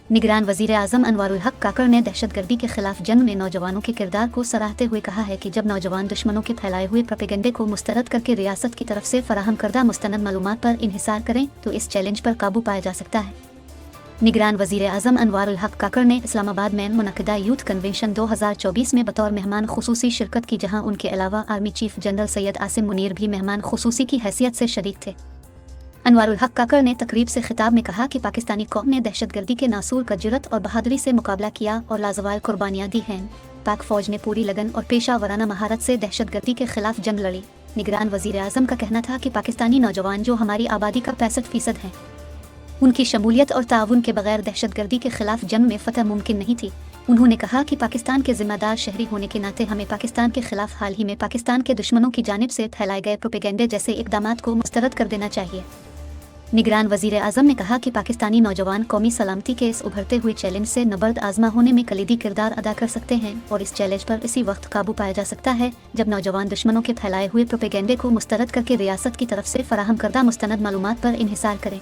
निगरान वज़ीर आज़म अनवारुल हक काकड़ ने दहशतगर्दी के खिलाफ जंग में नौजवानों के किरदार को सराहते हुए कहा है कि जब नौजवान दुश्मनों के फैलाए हुए प्रोपेगेंडे को मुस्तरद करके रियासत की तरफ से फराहम करदा मुस्तनद मालूमात पर इन्हिसार करें तो इस चैलेंज पर काबू पाया जा सकता है। निगरान वज़ीर आज़म अनवारुल हक काकड़ ने इस्लामाबाद में मुनक़िदा यूथ कन्वेंशन 2024 में बतौर मेहमान खुसूसी शिरकत की, जहां उनके अलावा army chief general Syed Asim Munir भी मेहमान खुसूसी की हैसियत से शरीक थे। अनवारुल हक काकड़ ने तकरीब से खिताब में कहा कि पाकिस्तानी कौम ने दहशतगर्दी के नासूर का जुर्रत और बहादुरी से मुकाबला किया और लाजवाल कुर्बानियाँ दी हैं। पाक फौज ने पूरी लगन और पेशा वराना महारत से दहशतगर्दी के खिलाफ जंग लड़ी। निगरान वज़ीर आज़म का कहना था कि पाकिस्तानी नौजवान जो हमारी आबादी का 65% हैं, उनकी शमूलियत और ताउन के बगैर दहशतगर्दी के खिलाफ जंग में फतह मुमकिन नहीं थी। उन्होंने कहा कि पाकिस्तान के जिम्मेदार शहरी होने के नाते हमें पाकिस्तान के खिलाफ हाल ही में पाकिस्तान के दुश्मनों की जानिब से फैलाए गए प्रोपेगेंडे जैसे इक़दामात को मुस्तरद कर देना चाहिए। निगरान वज़ीर आज़म ने कहा कि पाकिस्तानी नौजवान कौमी सलामती के इस उभरते हुए चैलेंज से नबर्द आज़मा होने में कलीदी किरदार अदा कर सकते हैं और इस चैलेंज पर इसी वक्त काबू पाया जा सकता है जब नौजवान दुश्मनों के फैलाए हुए प्रोपेगेंडे को मुस्तरद करके रियासत की तरफ से फराहम करदा मुस्तनद मालूमात पर इन्हिसार करें।